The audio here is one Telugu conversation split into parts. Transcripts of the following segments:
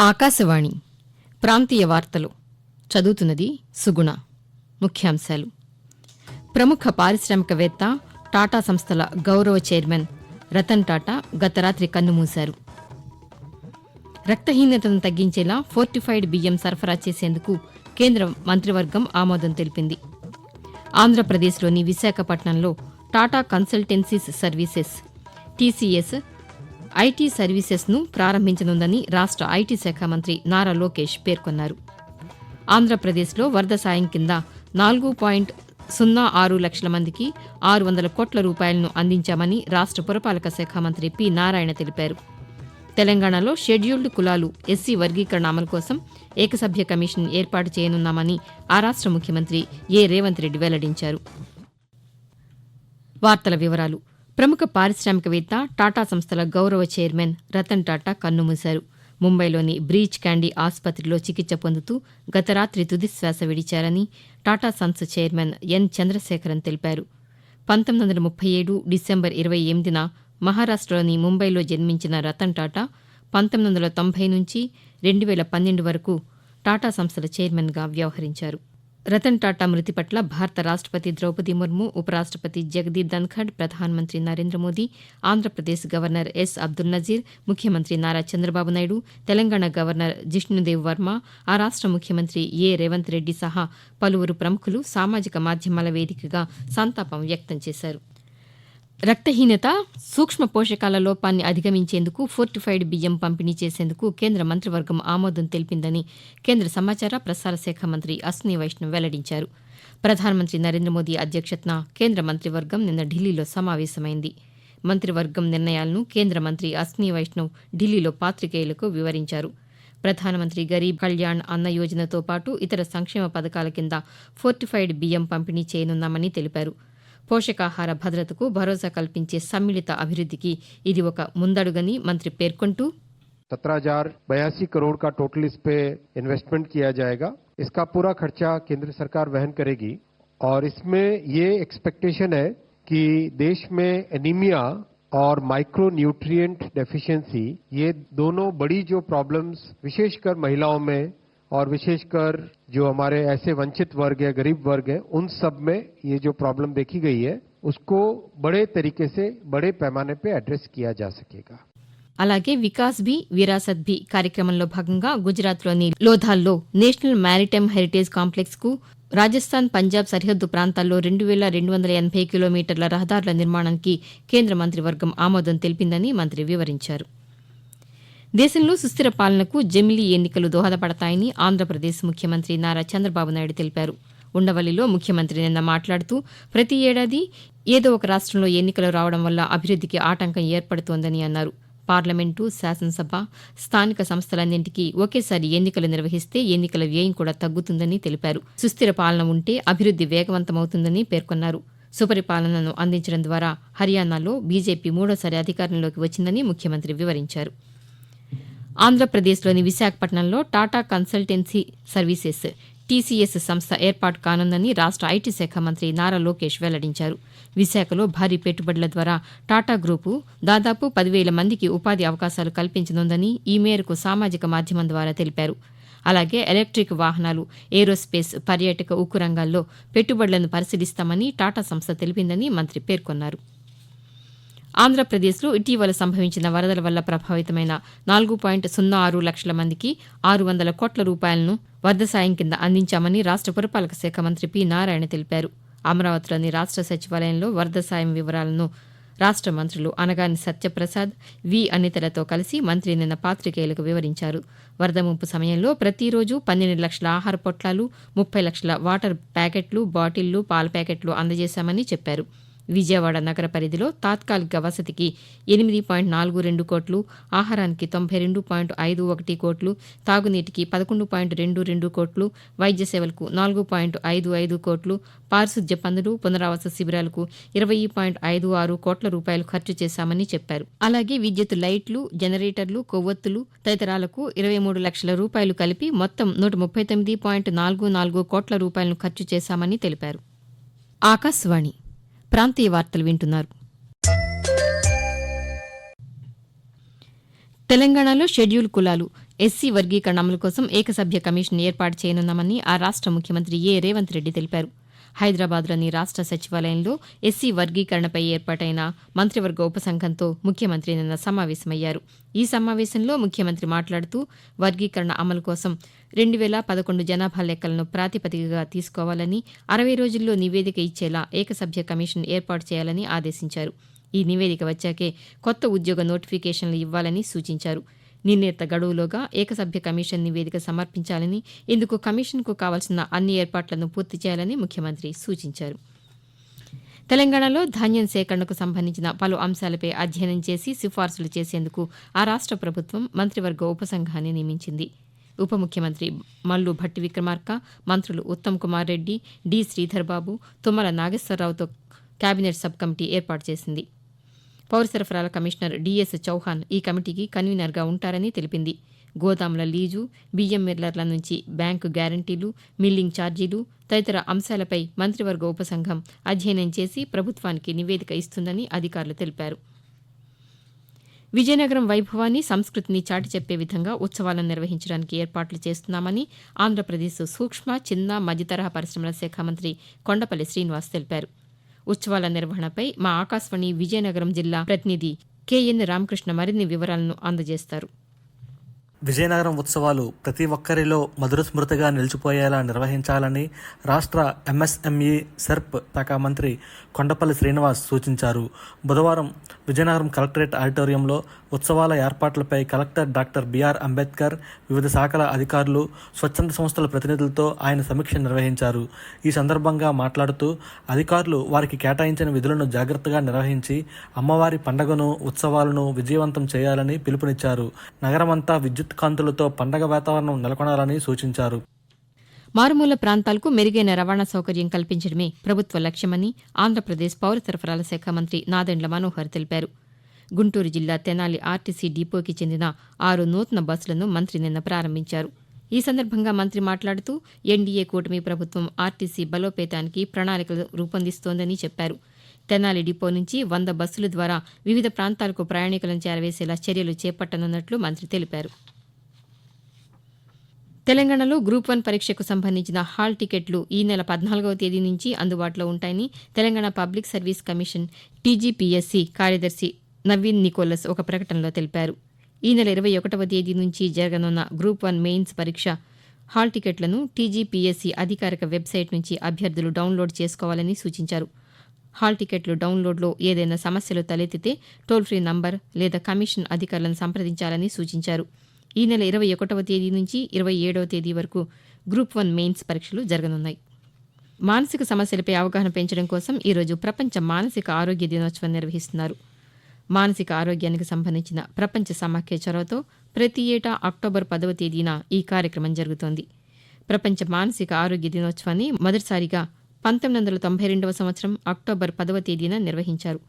ఆకాశవాణి ప్రాంతీయ వార్తలు చదువుతున్నది సుగుణ. ముఖ్యాంశాలు: ప్రముఖ పారిశ్రామికవేత్త, టాటా సంస్థల గౌరవ చైర్మన్ రతన్ టాటా గత రాత్రి కన్నుమూశారు. రక్తహీనతను తగ్గించేలా ఫోర్టిఫైడ్ బియ్యం సరఫరా చేసేందుకు కేంద్ర మంత్రివర్గం ఆమోదం తెలిపింది. ఆంధ్రప్రదేశ్లోని విశాఖపట్నంలో Tata consultancies services TCS IT సర్వీసెస్ను ప్రారంభించనుందని రాష్ట ఐటీ శాఖ మంత్రి నారా లోకేష్ పేర్కొన్నారు. ఆంధ్రప్రదేశ్లో వరద సాయం కింద 4.06 లక్షల మందికి 600 కోట్ల రూపాయలను అందించామని రాష్ట పురపాలక శాఖ మంత్రి పి. నారాయణ తెలిపారు. తెలంగాణలో షెడ్యూల్డ్ కులాలు ఎస్సీ వర్గీకరణ అమలు కోసం ఏకసభ్య కమిషన్ ఏర్పాటు చేయనున్నామని ఆ రాష్ట ముఖ్యమంత్రి ఏ. రేవంత్ రెడ్డి వెల్లడించారు. వార్తల వివరాలు: ప్రముఖ పారిశ్రామికవేత్త, టాటా సంస్థల గౌరవ చైర్మన్ రతన్ టాటా కన్నుమూశారు. ముంబైలోని బ్రీచ్ క్యాండీ ఆసుపత్రిలో చికిత్స పొందుతూ గత రాత్రి తుదిశ్వాస విడిచారని Tata sons chairman N. Chandrasekaran తెలిపారు. 1937 డిసెంబర్ 28న మహారాష్టలోని ముంబైలో జన్మించిన రతన్ టాటా 1990 నుంచి 2012 వరకు టాటా సంస్థల చైర్మన్గా వ్యవహరించారు. రతన్ టాటా మృతి పట్ల భారత రాష్టపతి ద్రౌపది ముర్ము, ఉపరాష్టపతి జగదీప్ ధన్ఖడ్, ప్రధానమంత్రి నరేంద్ర మోదీ, ఆంధ్రప్రదేశ్ గవర్నర్ ఎస్. అబ్దుల్ నజీర్, ముఖ్యమంత్రి నారా చంద్రబాబు నాయుడు, తెలంగాణ గవర్నర్ జిష్ణుదేవ్ వర్మ, ఆ రాష్ట ముఖ్యమంత్రి ఏ. రేవంత్ రెడ్డి సహా పలువురు ప్రముఖులు సామాజిక మాధ్యమాల వేదికగా సంతాపం వ్యక్తం చేశారు. రక్తహీనత, సూక్ష్మ పోషకాల లోపాన్ని అధిగమించేందుకు ఫోర్టిఫైడ్ బియ్యం పంపిణీ చేసేందుకు కేంద్ర మంత్రివర్గం ఆమోదం తెలిపిందని కేంద్ర సమాచార ప్రసార శాఖ మంత్రి అశ్విని వైష్ణవ్ వెల్లడించారు. ప్రధానమంత్రి నరేంద్ర మోదీ అధ్యక్షతన కేంద్ర మంత్రివర్గం నిన్న ఢిల్లీలో సమావేశమైంది. మంత్రివర్గం నిర్ణయాలను కేంద్ర మంత్రి అశ్విని వైష్ణవ్ ఢిల్లీలో పాతికేయులకు వివరించారు. ప్రధానమంత్రి గరీబ్ కళ్యాణ్ అన్న యోజనతో పాటు ఇతర సంక్షేమ పథకాల కింద ఫోర్టిఫైడ్ బియ్యం పంపిణీ చేయనున్నామని తెలిపారు. పోషకాహార భద్రతకు భరోసా కల్పించే సమ్మిళిత అభివృద్ధికి ఇది ఒక ముందడుగని మంత్రి పేర్కొంటూ 17,082 करोड़ का टोटल इस पे इन्वेस्टमेंट किया जाएगा. इसका पूरा खर्चा केंद्र सरकार वहन करेगी और इसमें ये एक्सपेक्टेशन है कि देश में एनीमिया और माइक्रो न्यूट्रिएंट डेफिशिएंसी, ये दोनों बड़ी जो प्रॉब्लम्स विशेषकर महिलाओं में और विशेषकर जो हमारे ऐसे वंचित वर्ग है, गरीब वर्ग है, उन सब में ये जो प्रॉब्लम देखी गई है उसको बड़े तरीके से, बड़े पैमाने पे एड्रेस किया जा सकेगा. అలాగే వికాస్ భీ విరాసత్ భీ కార్యక్రమంలో భాగంగా గుజరాత్లోని లోథాల్లో నేషనల్ మ్యారిటైమ్ హెరిటేజ్ కాంప్లెక్స్కు, రాజస్థాన్, పంజాబ్ సరిహద్దు ప్రాంతాల్లో 2,280 కిలోమీటర్ల రహదారుల నిర్మాణానికి కేంద్ర మంత్రివర్గం ఆమోదం తెలిపిందని మంత్రి వివరించారు. దేశంలో సుస్థిర పాలనకు జమిలీ ఎన్నికలు దోహదపడతాయని ఆంధ్రప్రదేశ్ ముఖ్యమంత్రి నారా చంద్రబాబు నాయుడు తెలిపారు. ఉండవల్లిలో ముఖ్యమంత్రి నిన్న మాట్లాడుతూ ప్రతి ఏడాది ఏదో ఒక రాష్ట్రంలో ఎన్నికలు రావడం వల్ల అభివృద్ధికి ఆటంకం ఏర్పడుతోందని అన్నారు. పార్లమెంటు, శాసనసభ, స్థానిక సంస్థలన్నింటికీ ఒకేసారి ఎన్నికలు నిర్వహిస్తే ఎన్నికల వ్యయం కూడా తగ్గుతుందని తెలిపారు. సుస్థిర పాలన ఉంటే అభివృద్ధి వేగవంతమవుతుందని పేర్కొన్నారు. సుపరిపాలనను అందించడం ద్వారా హర్యానాలో బీజేపీ మూడోసారి అధికారంలోకి వచ్చిందని ముఖ్యమంత్రి వివరించారు. ఆంధ్రప్రదేశ్లోని విశాఖపట్నంలో టాటా కన్సల్టెన్సీ సర్వీసెస్ టీసీఎస్ సంస్థ ఏర్పాటు కానుందని రాష్ట ఐటీ శాఖ మంత్రి నారా లోకేష్ వెల్లడించారు. విశాఖలో భారీ పెట్టుబడుల ద్వారా టాటా గ్రూపు దాదాపు 10,000 మందికి ఉపాధి అవకాశాలు కల్పించనుందని ఈ మేరకు సామాజిక మాధ్యమం ద్వారా తెలిపారు. అలాగే ఎలక్ట్రిక్ వాహనాలు, ఏరోస్పేస్, పర్యాటక, ఉక్కు రంగాల్లో పెట్టుబడులను పరిశీలిస్తామని టాటా సంస్థ తెలిపిందని మంత్రి పేర్కొన్నారు. ఆంధ్రప్రదేశ్లో ఇటీవల సంభవించిన వరదల వల్ల ప్రభావితమైన 4.06 లక్షల మందికి 600 కోట్ల రూపాయలను వరద సాయం కింద అందించామని రాష్ట పురపాలక శాఖ మంత్రి పి. నారాయణ తెలిపారు. అమరావతిలోని రాష్ట సచివాలయంలో వరద సాయం వివరాలను రాష్ట మంత్రులు అనగాని సత్యప్రసాద్, వి. అనితలతో కలిసి మంత్రి నిన్న పాతికేయులకు వివరించారు. వరద ముంపు సమయంలో ప్రతిరోజు 12 లక్షల ఆహార పొట్లాలు, 30 లక్షల వాటర్ ప్యాకెట్లు, బాటిళ్లు, పాల ప్యాకెట్లు అందజేశామని చెప్పారు. విజయవాడ నగర పరిధిలో తాత్కాలిక వసతికి 8.42 కోట్లు, ఆహారానికి 92.51 కోట్లు, తాగునీటికి 11.22 కోట్లు, వైద్య సేవలకు 4.55 కోట్లు, పారిశుద్ధ్య పనులు, పునరావాస శిబిరాలకు 20.56 కోట్ల రూపాయలు ఖర్చు చేశామని చెప్పారు. అలాగే విద్యుత్ లైట్లు, జనరేటర్లు, కొవ్వొత్తులు తదితరాలకు 23 లక్షల రూపాయలు కలిపి మొత్తం 139.44 కోట్ల రూపాయలను ఖర్చు చేశామని తెలిపారు. ఆకాశవాణి ప్రాంతీయ వార్తలు వింటున్నారు. తెలంగాణలో షెడ్యూల్ కులాలు ఎస్సీ వర్గీకరణ అమలు కోసం ఏకసభ్య కమిషన్ ఏర్పాటు చేయనున్నామని ఆ రాష్ట ముఖ్యమంత్రి రేవంత్ రెడ్డి తెలిపారు. హైదరాబాద్లోని రాష్ట సచివాలయంలో ఎస్సీ వర్గీకరణపై ఏర్పాటైన మంత్రివర్గ ఉపసంఘంతో ముఖ్యమంత్రి నిన్న సమావేశమయ్యారు. ఈ సమావేశంలో ముఖ్యమంత్రి మాట్లాడుతూ వర్గీకరణ అమలు కోసం 2011 జనాభా లెక్కలను ప్రాతిపదికగా తీసుకోవాలని, 60 రోజుల్లో నివేదిక ఇచ్చేలా ఏకసభ్య కమిషన్ ఏర్పాటు చేయాలని ఆదేశించారు. ఈ నివేదిక వచ్చాకే కొత్త ఉద్యోగ నోటిఫికేషన్లు ఇవ్వాలని సూచించారు. నిర్ణీత గడువులోగా ఏకసభ్య కమిషన్ నివేదిక సమర్పించాలని, ఇందుకు కమిషన్కు కావాల్సిన అన్ని ఏర్పాట్లను పూర్తి చేయాలని ముఖ్యమంత్రి సూచించారు. తెలంగాణలో ధాన్యం సేకరణకు సంబంధించిన పలు అంశాలపై అధ్యయనం చేసి సిఫార్సులు చేసేందుకు ఆ రాష్ట ప్రభుత్వం మంత్రివర్గ ఉపసంఘాన్ని నియమించింది. ఉప ముఖ్యమంత్రి మల్లు భట్టి విక్రమార్క, మంత్రులు ఉత్తమ్ కుమార్ రెడ్డి, డి శ్రీధర్బాబు, తుమ్మల నాగేశ్వరరావుతో కేబినెట్ సబ్ కమిటీ ఏర్పాటు చేసింది. పౌర సరఫరాల కమిషనర్ డిఎస్ చౌహాన్ ఈ కమిటీకి కన్వీనర్గా ఉంటారని తెలిపింది. గోదాముల లీజు, బియ్యం మిల్లర్ల నుంచి బ్యాంకు గ్యారంటీలు, మిల్లింగ్ ఛార్జీలు తదితర అంశాలపై మంత్రివర్గ ఉపసంఘం అధ్యయనం చేసి ప్రభుత్వానికి నివేదిక ఇస్తుందని అధికారులు తెలిపారు. విజయనగరం వైభవాన్ని, సంస్కృతిని చాటి చెప్పే విధంగా ఉత్సవాలను నిర్వహించడానికి ఏర్పాట్లు చేస్తున్నామని ఆంధ్రప్రదేశ్ సూక్ష్మ, చిన్న, మధ్యతరహా పరిశ్రమల శాఖ మంత్రి కొండపల్లి శ్రీనివాస్ తెలిపారు. ఉత్సవాల నిర్వహణపై మా ఆకాశవాణి విజయనగరం జిల్లా ప్రతినిధి కెఎన్ రామకృష్ణ మరిన్ని వివరాలను అందజేస్తారు. విజయనగరం ఉత్సవాలు ప్రతి ఒక్కరిలో మధుర స్మృతిగా నిలిచిపోయేలా నిర్వహించాలని రాష్ట్ర ఎంఎస్ఎంఈ సెర్ప్ శాఖ మంత్రి కొండపల్లి శ్రీనివాస్ సూచించారు. బుధవారం విజయనగరం కలెక్టరేట్ ఆడిటోరియంలో ఉత్సవాల ఏర్పాట్లపై కలెక్టర్ డాక్టర్ బిఆర్ అంబేద్కర్, వివిధ శాఖల అధికారులు, స్వచ్ఛంద సంస్థల ప్రతినిధులతో ఆయన సమీక్ష నిర్వహించారు. ఈ సందర్భంగా మాట్లాడుతూ అధికారులు వారికి కేటాయించిన విధులను జాగ్రత్తగా నిర్వహించి అమ్మవారి పండుగను, ఉత్సవాలను విజయవంతం చేయాలని పిలుపునిచ్చారు. నగరమంతా విద్యుత్ కాంతులతో పండగ వాతావరణం నెలకొనాలని సూచించారు. మారుమూల ప్రాంతాలకు మెరుగైన రవాణా సౌకర్యం కల్పించడమే ప్రభుత్వ లక్ష్యమని ఆంధ్రప్రదేశ్ పౌర సరఫరాల శాఖ మంత్రి నాదెండ్ల మనోహర్ తెలిపారు. గుంటూరు జిల్లా తెనాలి ఆర్టీసీ డిపోకి చెందిన 6 నూతన బస్సులను మంత్రి నిన్న ప్రారంభించారు. ఈ సందర్భంగా మంత్రి మాట్లాడుతూ ఎన్డీఏ కూటమి ప్రభుత్వం ఆర్టీసీ బలోపేతానికి ప్రణాళికలు రూపొందిస్తోందని చెప్పారు. తెనాలి డిపో నుంచి 100 బస్సుల ద్వారా వివిధ ప్రాంతాలకు ప్రయాణికులను చేరవేసేలా చర్యలు చేపట్టనున్నట్లు మంత్రి తెలిపారు. తెలంగాణలో గ్రూప్ 1 పరీక్షకు సంబంధించిన హాల్ టికెట్లు ఈ నెల 14వ తేదీ నుంచి అందుబాటులో ఉంటాయని Telangana public service commission TGPSC కార్యదర్శి నవీన్ నికోలస్ ఒక ప్రకటనలో తెలిపారు. ఈ నెల 21వ తేదీ నుంచి జరగనున్న గ్రూప్ 1 మెయిన్స్ పరీక్ష హాల్ టికెట్లను టీజీపీఎస్సీ అధికారిక వెబ్సైట్ నుంచి అభ్యర్థులు డౌన్లోడ్ చేసుకోవాలని సూచించారు. హాల్ టికెట్లు డౌన్లోడ్లో ఏదైనా సమస్యలు తలెత్తితే టోల్ ఫ్రీ నంబర్ లేదా కమిషన్ అధికారులను సంప్రదించాలని సూచించారు. ఈ నెల 21వ తేదీ నుంచి 27వ తేదీ వరకు గ్రూప్ 1 మెయిన్స్ పరీక్షలు జరగనున్నాయి. మానసిక సమస్యలపై అవగాహన పెంచడం కోసం ఈరోజు ప్రపంచ మానసిక ఆరోగ్య దినోత్సవం నిర్వహిస్తున్నారు. మానసిక ఆరోగ్యానికి సంబంధించిన ప్రపంచ సమాఖ్య చొరవతో ప్రతి ఏటా అక్టోబర్ 10వ తేదీన ఈ కార్యక్రమం జరుగుతోంది. ప్రపంచ మానసిక ఆరోగ్య దినోత్సవాన్ని మొదటిసారిగా 1992వ సంవత్సరం అక్టోబర్ 10వ తేదీన నిర్వహించారు.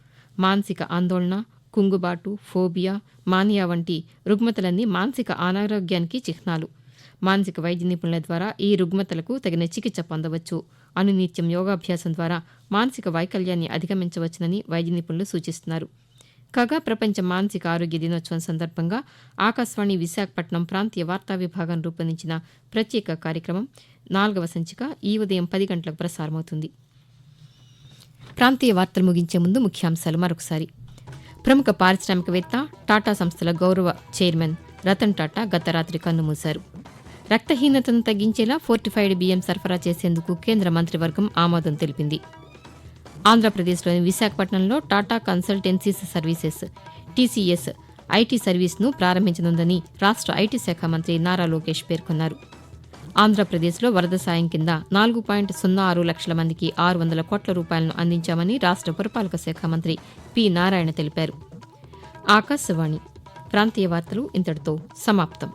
మానసిక ఆందోళన, కుంగుబాటు, ఫోబియా, మానియా వంటి రుగ్మతలన్నీ మానసిక అనారోగ్యానికి చిహ్నాలు. మానసిక వైద్య నిపుణుల ద్వారా ఈ రుగ్మతలకు తగిన చికిత్స పొందవచ్చు. అనునిత్యం యోగాభ్యాసం ద్వారా మానసిక వైకల్యాన్ని అధిగమించవచ్చునని వైద్య నిపుణులు సూచిస్తున్నారు. కాగా ప్రపంచ మానసిక ఆరోగ్య దినోత్సవం సందర్భంగా ఆకాశవాణి విశాఖపట్నం ప్రాంతీయ వార్తా విభాగం రూపొందించిన ప్రత్యేక కార్యక్రమం 4వ సంచిక ఈ ఉదయం 10 గంటలకు ప్రసారమవుతుంది. ప్రాంతీయ వార్తలు ముగించే ముందు ముఖ్యాంశాలు మరొకసారి. ప్రముఖ పారిశ్రామికవేత్త, టాటా సంస్థల గౌరవ చైర్మన్ రతన్ టాటా గత రాత్రి కన్నుమూశారు. రక్తహీనతను తగ్గించేలా ఫోర్టిఫైడ్ బియ్యం సరఫరా చేసేందుకు కేంద్ర మంత్రివర్గం ఆమోదం తెలిపింది. ఆంధ్రప్రదేశ్లోని విశాఖపట్నంలో Tata consultancies services TCS IT సర్వీస్ను ప్రారంభించనుందని రాష్ట్ర ఐటీ శాఖ మంత్రి నారా లోకేష్ పేర్కొన్నారు. ఆంధ్రప్రదేశ్లో వరద సాయం కింద 4.06 లక్షల మందికి 600 కోట్ల రూపాయలను అందించామని రాష్ట్ర పురపాలక శాఖ మంత్రి పి నారాయణ తెలిపారు. ఆకాశవాణి ప్రాంతీయ వార్తలు ఇంతటితో సమాప్తం.